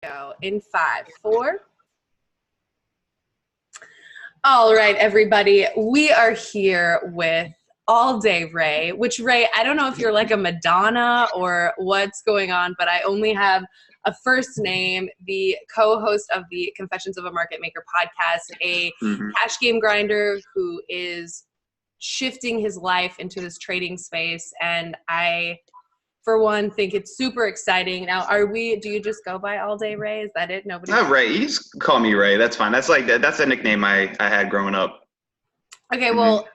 Go in 5, 4. All right, everybody. We are here with All Day Ray, which, Ray, I don't know if you're like a Madonna or what's going on, but I only have a first name, the co-host of the Confessions of a Market Maker podcast, a cash game grinder who is shifting his life into this trading space. And I, for one, think it's super exciting. Now, do you just go by All Day Ray? Is that it? Nobody? Not Ray. You just call me Ray. That's fine. That's a nickname I had growing up. Okay, well,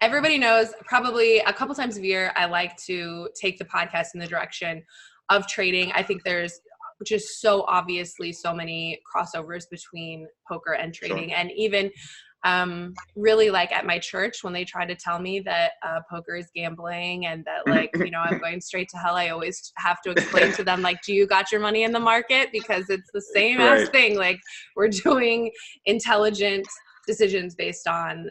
everybody knows probably a couple times a year I like to take the podcast in the direction of trading. I think there's just so obviously so many crossovers between poker and trading. Sure. And even really like at my church when they try to tell me that poker is gambling and that I'm going straight to hell, I always have to explain to them, like, do you got your money in the market? Because it's the same as thing. Like, we're doing intelligent decisions based on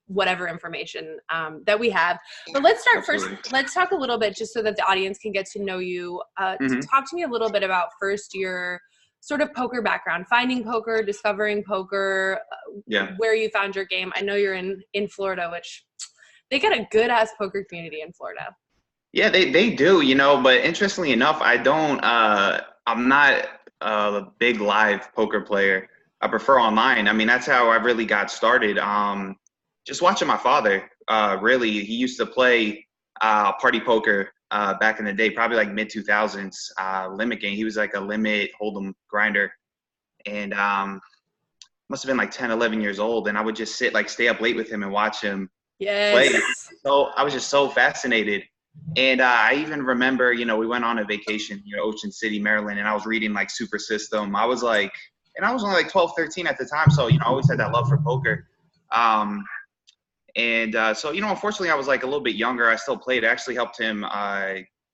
whatever information that we have. But let's start first. Let's talk a little bit just so that the audience can get to know you. Talk to me a little bit about first your sort of poker background, finding poker, discovering poker, where you found your game. I know you're in Florida, which they got a good ass poker community in Florida. Yeah, they do, but interestingly enough, I'm not a big live poker player. I prefer online. I mean, that's how I really got started. Just watching my father, really, he used to play party poker back in the day, probably like mid 2000s, limit game. He was like a limit hold'em grinder, and must have been like 10, 11 years old. And I would just stay up late with him and watch him play. So I was just so fascinated. And I even remember, we went on a vacation, Ocean City, Maryland, and I was reading like Super System. I was only like 12, 13 at the time. So, I always had that love for poker. So, unfortunately, I was like a little bit younger. I still played. I actually helped him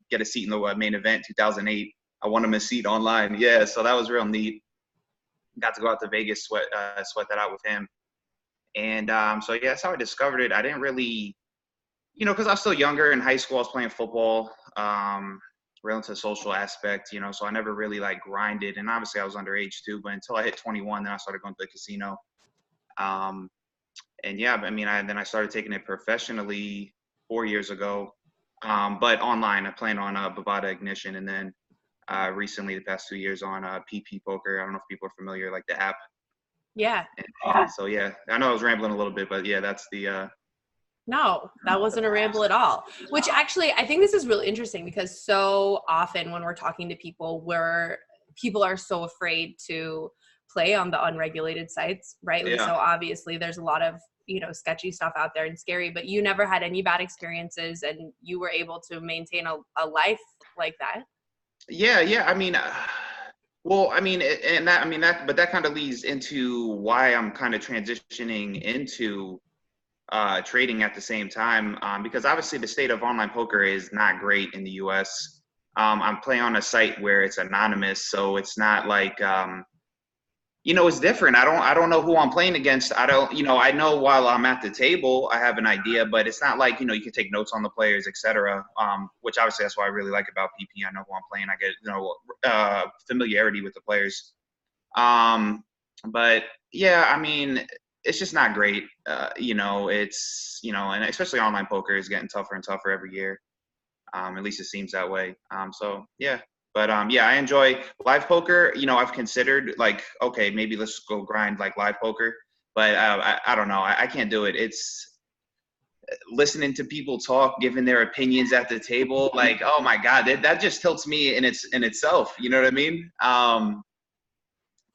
get a seat in the main event, 2008. I won him a seat online. Yeah, so that was real neat. Got to go out to Vegas, sweat that out with him. And so, yeah, that's how I discovered it. I didn't really, because I was still younger in high school. I was playing football, real into the social aspect, so I never really like grinded. And obviously, I was underage too. But until I hit 21, then I started going to the casino. And yeah, I mean, then I started taking it professionally 4 years ago, but online. I played on Bovada Ignition, and then recently, the past 2 years, on PP Poker. I don't know if people are familiar, like the app. Yeah. So yeah, I know I was rambling a little bit, but yeah, that's the. No, that wasn't a ramble at all. Which actually, I think this is really interesting because so often when we're talking to people, where people are so afraid to play on the unregulated sites, rightly so. Obviously, there's a lot of sketchy stuff out there and scary, but you never had any bad experiences and you were able to maintain a life like that. Yeah. I mean, but that kind of leads into why I'm kind of transitioning into trading at the same time, because obviously the state of online poker is not great in the US. I'm playing on a site where it's anonymous, so it's not like it's different. I don't know who I'm playing against. I know while I'm at the table, I have an idea, but it's not like, you can take notes on the players, etc. Which obviously that's what I really like about PP. I know who I'm playing. I get, familiarity with the players. But yeah, I mean, it's just not great. It's, and especially online poker is getting tougher and tougher every year. At least it seems that way. So yeah. But yeah, I enjoy live poker. I've considered like, okay, maybe let's go grind like live poker. But I don't know. I can't do it. It's listening to people talk, giving their opinions at the table. Like, oh my God, that just tilts me in itself. You know what I mean?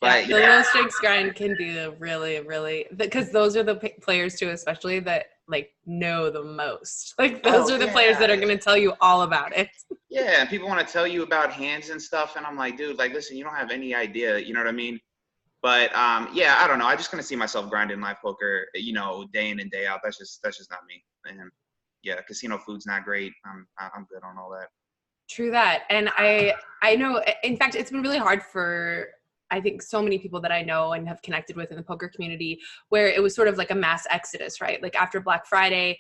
But the low stakes grind can be really, really, because those are the players too, especially that like know the most. Like those are the players that are going to tell you all about it. Yeah, and people want to tell you about hands and stuff, and I'm like, dude, like, listen, you don't have any idea. You know what I mean? But yeah, I don't know. I just kind of see myself grinding live poker, day in and day out. That's just not me. And yeah, casino food's not great. I'm good on all that. True that, and I know. In fact, it's been really hard for, I think, so many people that I know and have connected with in the poker community, where it was sort of like a mass exodus, right? Like after Black Friday,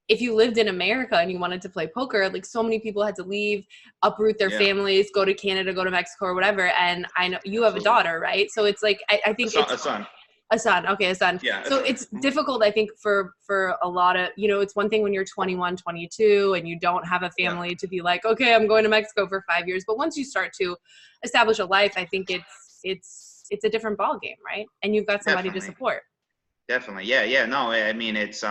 if you lived in America and you wanted to play poker, like so many people had to leave, uproot their families, go to Canada, go to Mexico or whatever. And I know you have a daughter, right? So it's like, I think a son. A son. Okay, a son. Yeah. So it's difficult, I think, for a lot of, it's one thing when you're 21, 22, and you don't have a family to be like, okay, I'm going to Mexico for 5 years. But once you start to establish a life, I think it's a different ball game, right? And you've got somebody to support. Definitely. Yeah. No, I mean, it's,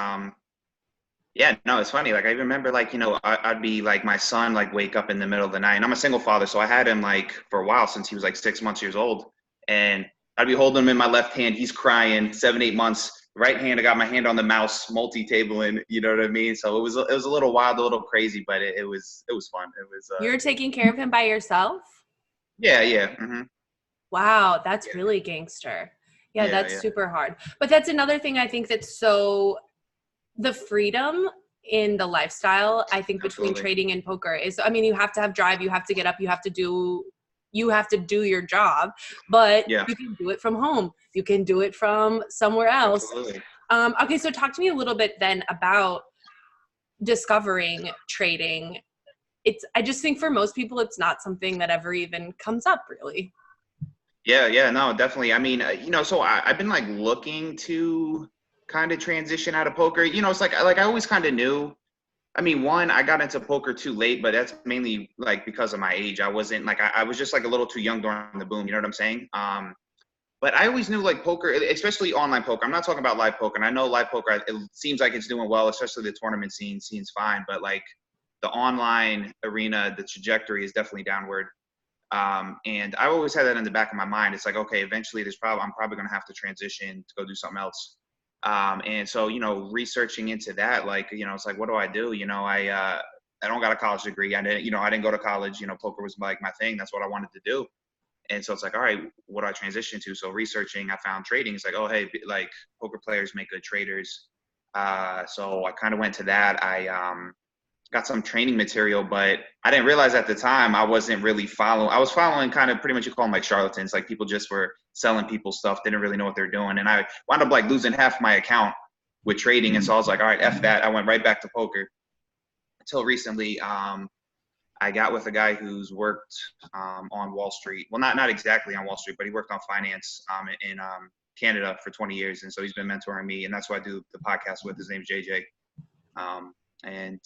yeah, no, it's funny. Like, I remember, like, I'd be like, my son, like, wake up in the middle of the night, and I'm a single father. So I had him like for a while, since he was like 6 months old, and I'd be holding him in my left hand. He's crying, 7, 8 months. Right hand, I got my hand on the mouse, multi-tabling. You know what I mean? So it was a little wild, a little crazy, but it was fun. It was. You're taking care of him by yourself? Yeah. Mm-hmm. Wow, that's really gangster. Yeah, that's super hard. But that's another thing I think that's so, the freedom in the lifestyle, I think, between trading and poker is, I mean, you have to have drive, you have to get up, you have to do your job, but you can do it from home. You can do it from somewhere else. Absolutely. Okay, so talk to me a little bit then about discovering trading. I just think for most people, it's not something that ever even comes up, really. Yeah, no, definitely. I mean, so I've been like looking to kind of transition out of poker. It's like I always kind of knew. I mean, one, I got into poker too late, but that's mainly like because of my age. I wasn't like, I was just like a little too young during the boom. You know what I'm saying? But I always knew like poker, especially online poker. I'm not talking about live poker. And I know live poker, it seems like it's doing well, especially the tournament seems fine. But like the online arena, the trajectory is definitely downward. And I always had that in the back of my mind. It's like, okay, eventually I'm probably going to have to transition to go do something else. And so, researching into that, like, it's like, what do I do? I don't got a college degree. I didn't go to college. Poker was like my thing. That's what I wanted to do. And so it's like, all right, what do I transition to? So researching, I found trading. It's like, oh, hey, like poker players make good traders. So I kind of went to that. I got some training material, but I didn't realize at the time I wasn't really following. I was following kind of pretty much, you call them like charlatans. Like people just were selling people stuff, didn't really know what they're doing. And I wound up like losing half my account with trading. And so I was like, all right, F that. I went right back to poker until recently. I got with a guy who's worked on Wall Street. Well, not exactly on Wall Street, but he worked on finance in Canada for 20 years. And so he's been mentoring me. And that's who I do the podcast with. His name's JJ. And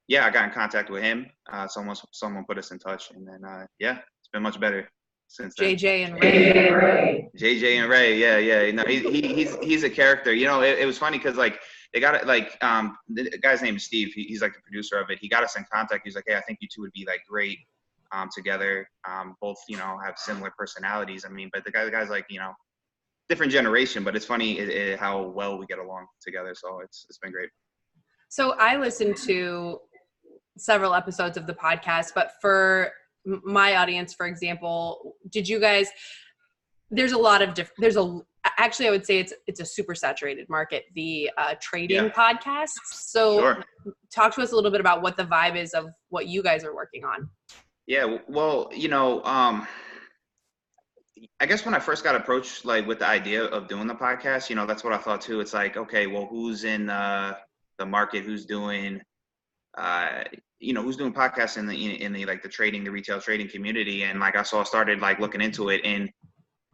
yeah, I got in contact with him. Someone put us in touch, and then it's been much better since then. JJ and Ray. JJ and Ray, yeah. He's a character. It was funny because like they got it. Like the guy's name is Steve. He's like the producer of it. He got us in contact. He's like, hey, I think you two would be like great together. Both have similar personalities. I mean, but the guy's like different generation, but it's funny how well we get along together. So it's been great. So I listened to several episodes of the podcast, but for my audience, for example, did you guys, there's a lot of actually I would say it's a super saturated market, the trading podcasts. So talk to us a little bit about what the vibe is of what you guys are working on. Yeah, well, I guess when I first got approached like with the idea of doing the podcast, that's what I thought too. It's like, okay, well, who's in the market, who's doing who's doing podcasts in the like the trading, the retail trading community. And like I started like looking into it, and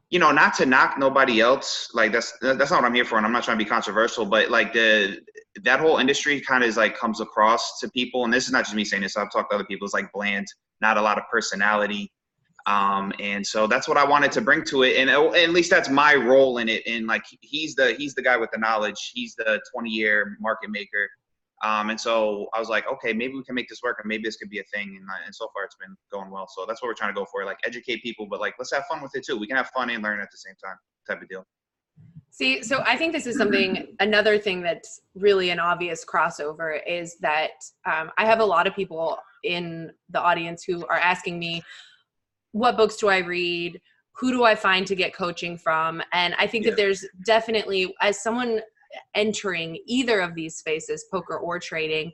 not to knock nobody else, like that's not what I'm here for, and I'm not trying to be controversial, but like that whole industry kind of is like comes across to people, and this is not just me saying this, I've talked to other people, it's like bland, not a lot of personality. And so that's what I wanted to bring to it, and at least that's my role in it. And like he's the guy with the knowledge, he's the 20-year market maker. And so I was like, okay, maybe we can make this work, and maybe this could be a thing. And so far it's been going well. So that's what we're trying to go for, like educate people, but like, let's have fun with it too. We can have fun and learn at the same time, type of deal. See, so I think this is another thing that's really an obvious crossover is that I have a lot of people in the audience who are asking me, what books do I read? Who do I find to get coaching from? And I think that there's definitely, as someone entering either of these spaces, poker or trading,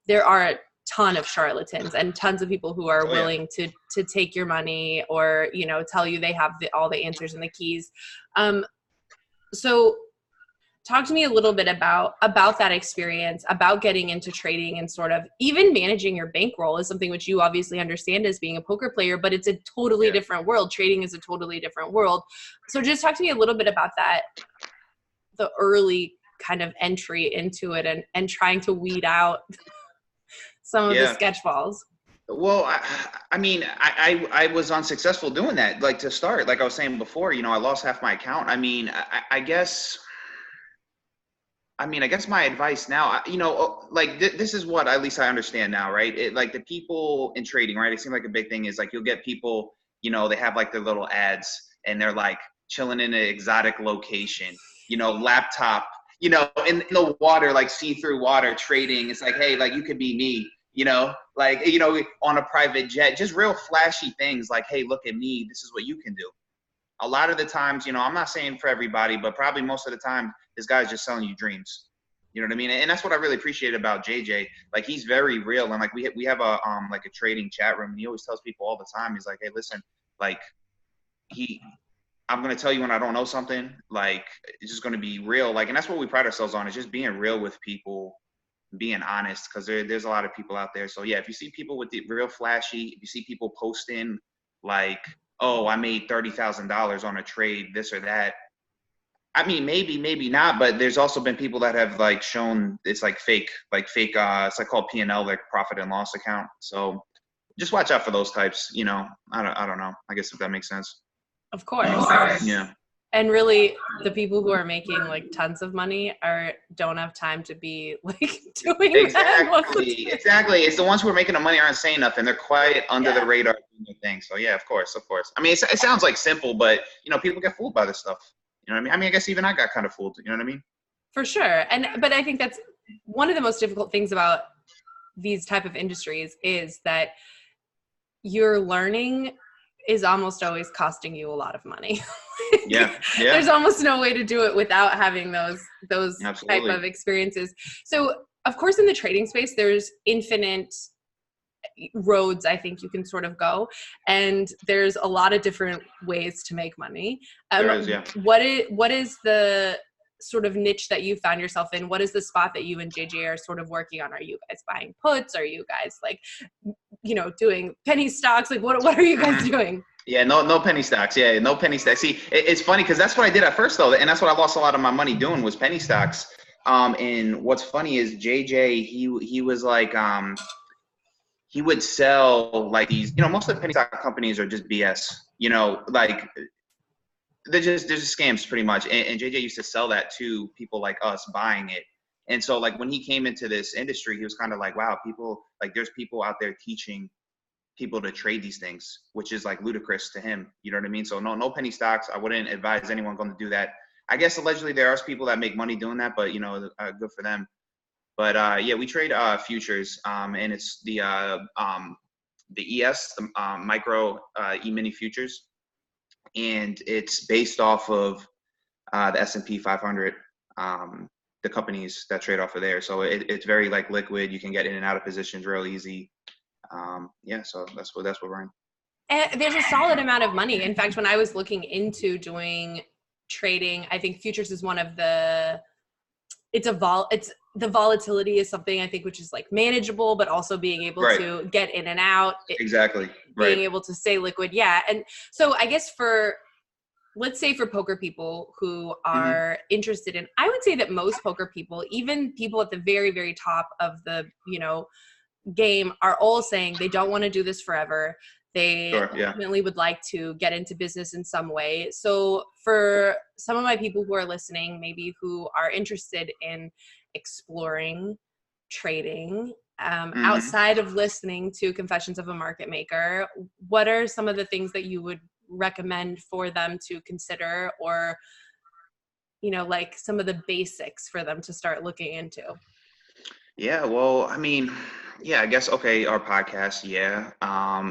there are a ton of charlatans and tons of people who are willing to take your money or, tell you they have all the answers and the keys. So talk to me a little bit about that experience, about getting into trading, and sort of even managing your bankroll is something which you obviously understand as being a poker player, but it's a totally different world. Trading is a totally different world. So just talk to me a little bit about that, the early kind of entry into it, and trying to weed out some of the sketch balls. Well, I mean, I was unsuccessful doing that. Like, to start, like I was saying before, you know, I lost half my account. I mean, I guess my advice now, you know, like this is what at least I understand now, right? Like the people in trading, right? It seems like a big thing is like you'll get people, you know, they have like their little ads and they're like chilling in an exotic location, you know, laptop, you know, in the water, like see-through water trading. It's like, hey, like you could be me, you know, like, you know, on a private jet, just real flashy things like, hey, look at me. This is what you can do. A lot of the times, you know, I'm not saying for everybody, but probably most of the time, this guy's just selling you dreams. You know what I mean? And that's what I really appreciate about JJ. Like, he's very real. And like, we have a, like a trading chat room. And he always tells people all the time, he's like, hey, listen, like I'm going to tell you when I don't know something, like, it's just going to be real. Like, and that's what we pride ourselves on, is just being real with people, being honest, because there's a lot of people out there. So yeah, if you see people with the real flashy, if you see people posting like, oh, I made $30,000 on a trade, this or that. I mean, maybe not, but there's also been people that have like shown it's like fake, it's like called P&L, like profit and loss account. So just watch out for those types, you know. I don't know. I guess if that makes sense. Of course. Yeah. And really, the people who are making like tons of money don't have time to be like doing that. Exactly. It's the ones who are making the money aren't saying nothing. They're quiet under the radar doing their thing. So yeah, of course. I mean, it sounds like simple, but you know, people get fooled by this stuff. You know what I mean? I mean, I guess even I got kind of fooled. You know what I mean? For sure. But I think that's one of the most difficult things about these type of industries is that your learning is almost always costing you a lot of money. Yeah. There's almost no way to do it without having those type of experiences. So of course, in the trading space, there's infinite roads I think you can sort of go, and there's a lot of different ways to make money. There is, yeah. What is the sort of niche that you found yourself in? What is the spot that you and JJ are sort of working on? Are you guys buying puts? Are you guys like, you know, doing penny stocks? Like what are you guys doing? Yeah, no penny stocks. Yeah, no penny stocks. See, it's funny because that's what I did at first though, and that's what I lost a lot of my money doing was penny stocks. And what's funny is JJ, he was like, he would sell like these, you know, most of the penny stock companies are just BS, you know, like they're just scams pretty much. And JJ used to sell that to people like us buying it. And so like when he came into this industry, he was kind of like, wow, people, like there's people out there teaching people to trade these things, which is like ludicrous to him. You know what I mean? So no penny stocks. I wouldn't advise anyone going to do that. I guess allegedly there are people that make money doing that, but you know, good for them. But yeah, we trade futures, and it's the ES, the micro E-mini futures, and it's based off of the S&P 500, the companies that trade off of there. So it's very like liquid. You can get in and out of positions real easy. Yeah, so that's what we're in. And there's a solid amount of money. In fact, when I was looking into doing trading, I think futures is one of the, the volatility is something I think which is like manageable, but also being able to get in and out. Exactly. Being able to stay liquid. Yeah. And so I guess let's say for poker people who are interested in, I would say that most poker people, even people at the very, very top of the, you know, game, are all saying they don't want to do this forever. They ultimately would like to get into business in some way. So for some of my people who are listening, maybe who are interested in exploring trading, outside of listening to Confessions of a Market Maker, what are some of the things that you would recommend for them to consider, or, you know, like some of the basics for them to start looking into? Yeah, well, I mean, yeah, I guess, okay, our podcast, yeah.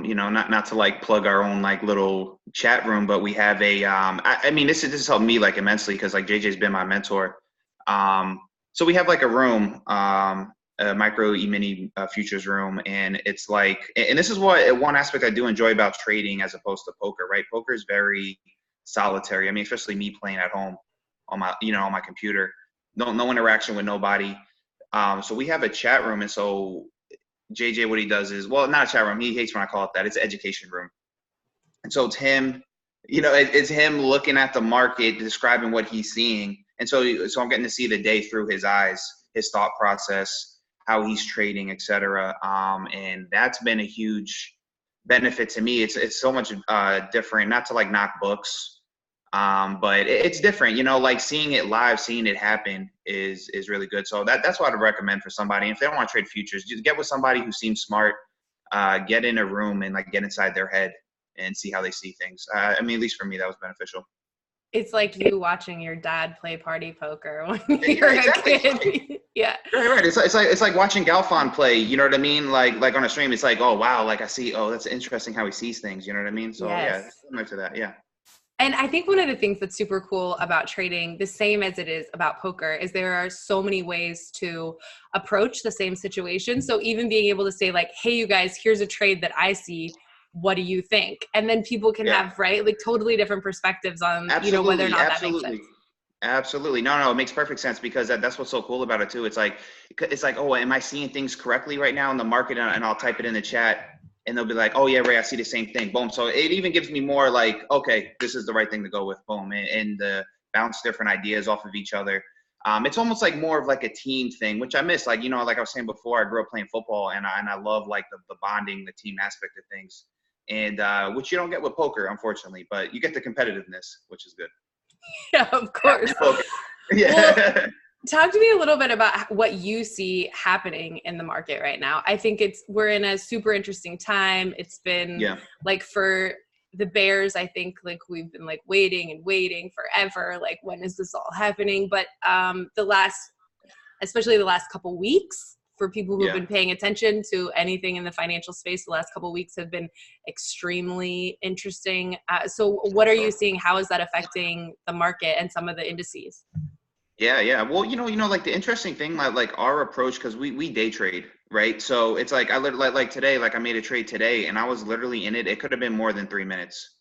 You know, not to like plug our own like little chat room, but we have a, I mean, this has helped me like immensely because like JJ's been my mentor. So we have like a room, a micro E-mini futures room, and it's like, and this is what one aspect I do enjoy about trading as opposed to poker, right? Poker is very solitary. I mean, especially me playing at home on my, you know, on my computer. no interaction with nobody. So we have a chat room, and so JJ, what he does is, well, not a chat room. He hates when I call it that. It's an education room. And so it's him, it's him looking at the market, describing what he's seeing. And so I'm getting to see the day through his eyes, his thought process, how he's trading, et cetera. And that's been a huge benefit to me. It's so much different, not to like knock books, but it's different, like seeing it live, seeing it happen is really good. So that's what I'd recommend for somebody. If they don't want to trade futures, just get with somebody who seems smart, get in a room and like get inside their head and see how they see things. I mean, at least for me, that was beneficial. It's like you watching your dad play party poker when you're a kid. Yeah. Right. It's like watching Galfon play. You know what I mean? Like on a stream, it's like, oh wow, like I see. Oh, that's interesting how he sees things. You know what I mean? So yes. Yeah, similar to that. Yeah. And I think one of the things that's super cool about trading, the same as it is about poker, is there are so many ways to approach the same situation. So even being able to say like, hey, you guys, here's a trade that I see. What do you think? And then people can have, right, like totally different perspectives on, whether or not that makes sense. Absolutely. No, it makes perfect sense because that's what's so cool about it too. It's like, oh, am I seeing things correctly right now in the market? And I'll type it in the chat and they'll be like, oh yeah, Ray, I see the same thing. Boom. So it even gives me more like, okay, this is the right thing to go with. Boom. And bounce different ideas off of each other. It's almost like more of like a team thing, which I miss. Like, like I was saying before, I grew up playing football and I love like the bonding, the team aspect of things. And which you don't get with poker, unfortunately, but you get the competitiveness, which is good. Yeah, of course. Yeah. Well, talk to me a little bit about what you see happening in the market right now. I think we're in a super interesting time. It's been like for the bears, I think like we've been like waiting forever. Like, when is this all happening? But especially the last couple weeks, for people who've been paying attention to anything in the financial space, the last couple of weeks have been extremely interesting. So what are you seeing? How is that affecting the market and some of the indices? Yeah. Well, like the interesting thing, like our approach, because we day trade, right? So it's like I literally like today, like I made a trade today and I was literally in it. It could have been more than 3 minutes.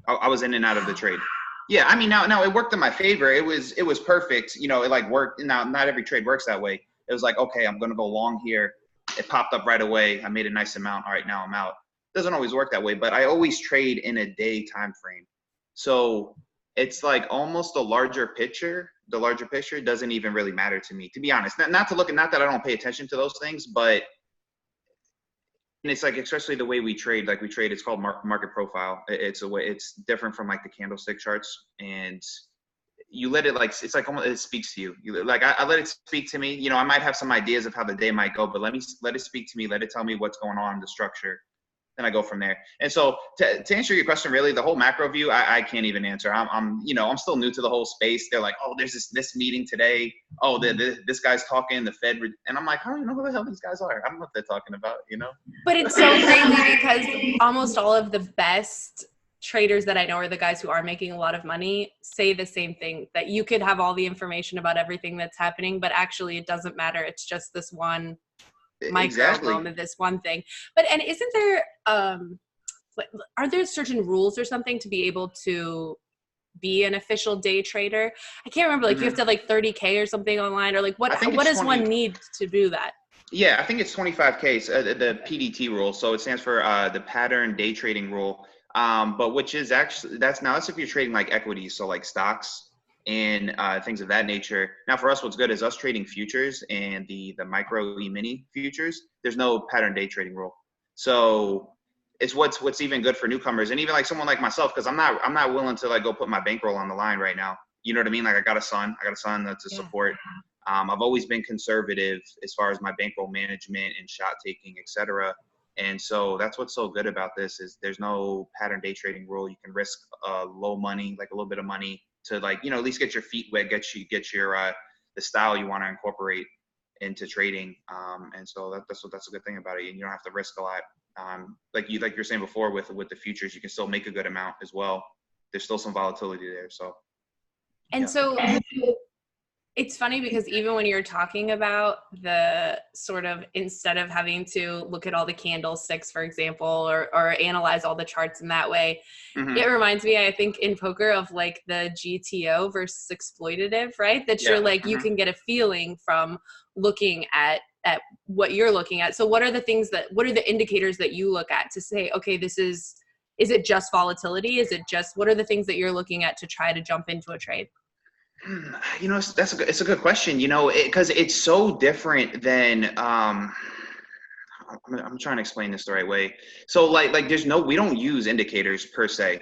I was in and out of the trade. Yeah, I mean, now it worked in my favor. It was perfect. It like worked. Now, not every trade works that way. It was like, okay, I'm going to go long here. It popped up right away. I made a nice amount. All right, now I'm out. Doesn't always work that way, but I always trade in a day time frame. So it's like almost the larger picture doesn't even really matter to me, to be honest. Not that I don't pay attention to those things, but it's like, especially the way we trade, it's called market profile. It's different from like the candlestick charts, and you let it it's like almost, it speaks to you. I let it speak to me. I might have some ideas of how the day might go, but let it speak to me. Let it tell me what's going on, the structure. Then I go from there. And so to answer your question, really, the whole macro view, I can't even answer. I'm still new to the whole space. They're like, oh, there's this meeting today. Oh, this guy's talking, the Fed, and I'm like, I don't even know who the hell these guys are. I don't know what they're talking about, But it's so crazy because almost all of the best traders that I know are the guys who are making a lot of money say the same thing, that you could have all the information about everything that's happening, but actually it doesn't matter. It's just this one micro moment, this one thing. And isn't there, are there certain rules or something to be able to be an official day trader? I can't remember, like you have to have like 30K or something online, or like what does one need to do that? Yeah, I think it's 25K, the PDT rule. So it stands for the pattern day trading rule. But which is actually, that's if you're trading like equities, so like stocks and things of that nature. Now for us, what's good is us trading futures and the micro e-mini futures. There's no pattern day trading rule. So it's what's even good for newcomers, and even like someone like myself, because I'm not willing to like go put my bankroll on the line right now. You know what I mean? Like I got a son that's a support. I've always been conservative as far as my bankroll management and shot taking, etc. And so that's what's so good about this is there's no pattern day trading rule. You can risk low money, like a little bit of money, to like at least get your feet wet, get your the style you want to incorporate into trading. And so that's a good thing about it. And you don't have to risk a lot. Like you're saying before with the futures, you can still make a good amount as well. There's still some volatility there. So. And so It's funny because even when you're talking about the sort of, instead of having to look at all the candlesticks, for example, or analyze all the charts in that way, it reminds me, I think, in poker of like the GTO versus exploitative, right? That you're like, you can get a feeling from looking at what you're looking at. So what are the indicators that you look at to say, okay, is it just volatility? Is it just, what are the things that you're looking at to try to jump into a trade? You know, it's a good question, you know, because it's so different than, I'm trying to explain this the right way. So like we don't use indicators per se,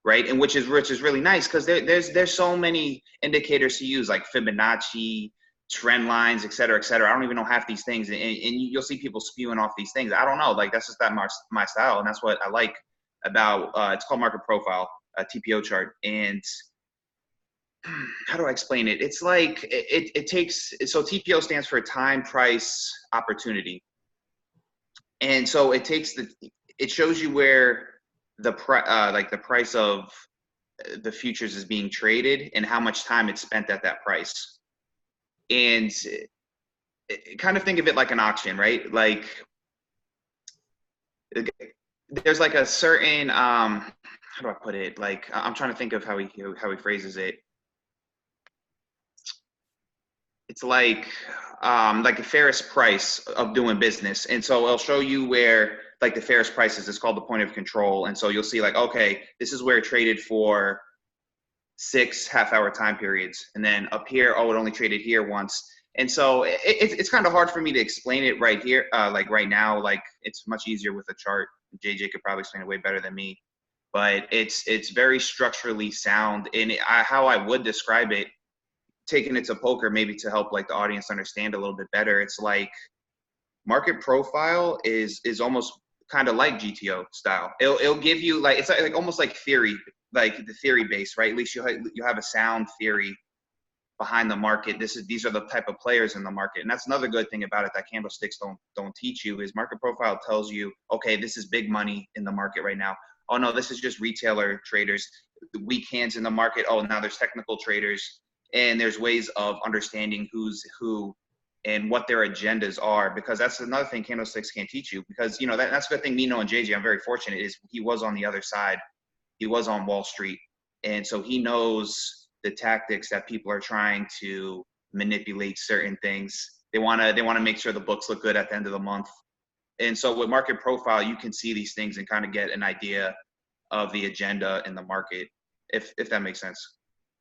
right? And which is really nice, because there's so many indicators to use, like Fibonacci, trend lines, et cetera, et cetera. I don't even know half these things, and you'll see people spewing off these things. I don't know, like that's just not my style, and that's what I like about it's called market profile, TPO chart. And how do I explain it? It's like it takes, so TPO stands for time, price, opportunity. And so it shows you where the price of the futures is being traded and how much time it's spent at that price. And kind of think of it like an auction, right? Like there's like a certain, how do I put it? Like, I'm trying to think of how he phrases it. It's like a fairest price of doing business. And so it'll show you where like the fairest price is. It's called the point of control. And so you'll see like, okay, this is where it traded for 6 half-hour time periods. And then up here, oh, it only traded here once. And so it's kind of hard for me to explain it right here, like right now. Like it's much easier with a chart. JJ could probably explain it way better than me. But it's very structurally sound. And how I would describe it, taking it to poker, maybe to help like the audience understand a little bit better, it's like market profile is almost kind of like GTO style. It'll give you like, it's like almost like theory, like the theory base, right? At least you have a sound theory behind the market. These are the type of players in the market. And that's another good thing about it that candlesticks don't teach you, is market profile tells you, okay, this is big money in the market right now. Oh no, this is just retailer traders. Weak hands in the market. Oh, now there's technical traders. And there's ways of understanding who's who and what their agendas are, because that's another thing candlesticks can't teach you. Because, you know, that's the thing, me knowing JJ, I'm very fortunate, is he was on the other side. He was on Wall Street. And so he knows the tactics that people are trying to manipulate certain things. They want to make sure the books look good at the end of the month. And so with market profile, you can see these things and kind of get an idea of the agenda in the market, if that makes sense.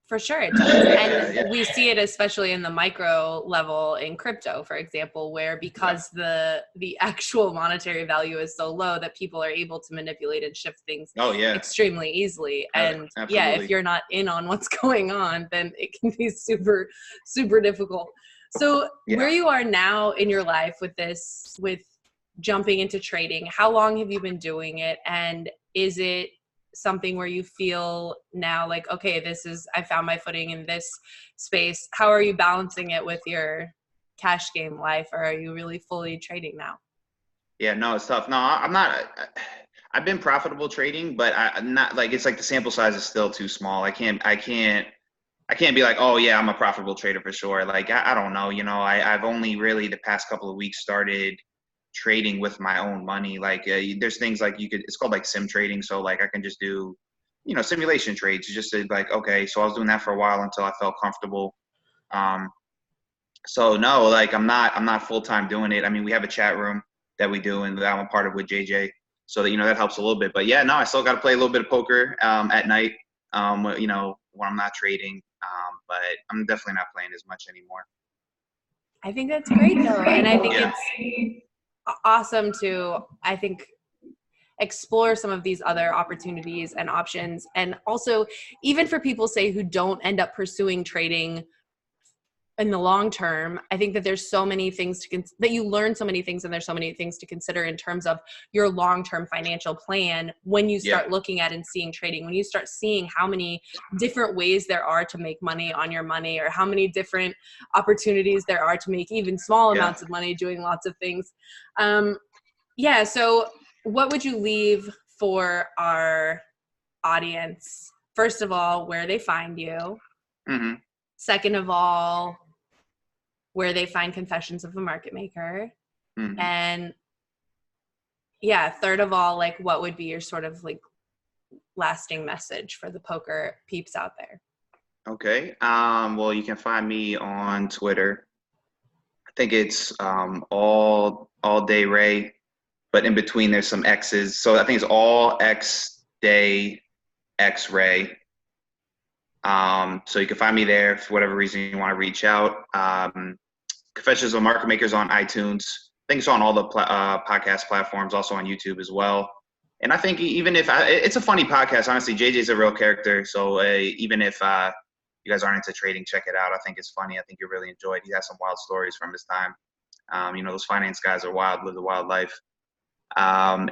For sure it does. And we see it especially in the micro level in crypto, for example, where because the actual monetary value is so low that people are able to manipulate and shift things extremely easily. And if you're not in on what's going on, then it can be super, super difficult. So where you are now in your life with jumping into trading, how long have you been doing it? And is it something where you feel now like, okay, I found my footing in this space? How are you balancing it with your cash game life, or are you really fully trading now? Yeah, no, it's tough. No, I'm not. I've been profitable trading, but I'm not, like, it's like the sample size is still too small. I can't be like, oh yeah, I'm a profitable trader for sure. Like, I don't know, you know, I've only really the past couple of weeks started trading with my own money. Like there's things like it's called like sim trading. So like I can just do, you know, simulation trades. Just like, okay, so I was doing that for a while until I felt comfortable. So no, like I'm not full-time doing it. I mean, we have a chat room that we do and that I'm a part of with JJ. So that, you know, that helps a little bit. But yeah, no, I still got to play a little bit of poker at night, you know, when I'm not trading. But I'm definitely not playing as much anymore. I think that's great though. And I think it's awesome to, I think, explore some of these other opportunities and options. And also, even for people, say, who don't end up pursuing trading in the long term, I think that there's so many things that you learn so many things, and there's so many things to consider in terms of your long-term financial plan when you start looking at and seeing trading, when you start seeing how many different ways there are to make money on your money, or how many different opportunities there are to make even small amounts of money doing lots of things. So what would you leave for our audience? First of all, where they find you. Mm-hmm. Second of all, where they find Confessions of a Market Maker. Mm-hmm. And yeah, third of all, like what would be your sort of like lasting message for the poker peeps out there? Okay. Well, you can find me on Twitter. I think it's all day Ray, but in between there's some X's. So I think it's all X day X Ray. So you can find me there for whatever reason you want to reach out. Confessions of Market Makers on iTunes. I think it's on all the podcast platforms, also on YouTube as well. And I think even if it's a funny podcast, honestly, JJ's a real character. So even if you guys aren't into trading, check it out. I think it's funny. I think you'll really enjoy it. He has some wild stories from his time. Those finance guys are wild, live a wild life. What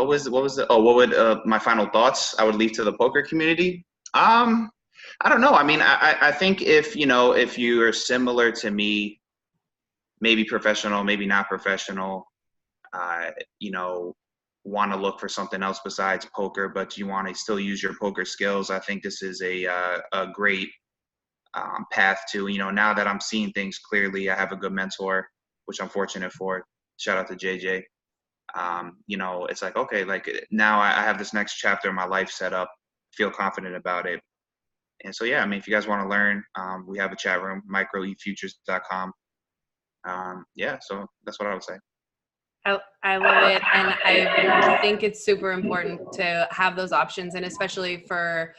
would my final thoughts I would leave to the poker community? I don't know. I mean, I think if you are similar to me, maybe professional, maybe not professional, want to look for something else besides poker, but you want to still use your poker skills, I think this is a great path to, now that I'm seeing things clearly, I have a good mentor, which I'm fortunate for. Shout out to JJ. It's like, okay, like now I have this next chapter of my life set up, feel confident about it. And so, yeah, I mean, if you guys want to learn, we have a chat room, microefutures.com. So that's what I would say. I love it. And I think it's super important to have those options. And especially for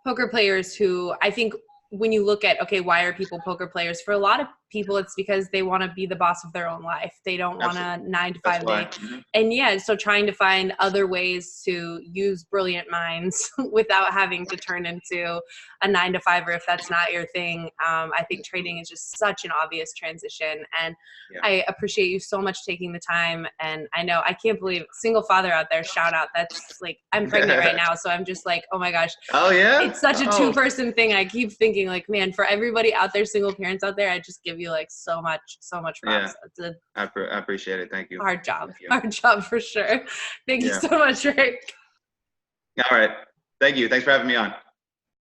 poker players who I think when you look at, okay, why are people poker players? For a lot of people, it's because they want to be the boss of their own life. They don't want a 9 to 5 day. Mm-hmm. And yeah, so trying to find other ways to use brilliant minds without having to turn into a 9 to 5, or if that's not your thing, I think trading is just such an obvious transition. And I appreciate you so much taking the time. And I can't believe single father out there, shout out. That's like, I'm pregnant right now. So I'm just like, oh my gosh. Oh yeah. It's such a 2-person thing. I keep thinking like, man, for everybody out there, single parents out there, I just give you like so much props. Yeah. I appreciate it. Thank you. Hard job for sure. Thank you so much, Rick. All right. Thank you. Thanks for having me on.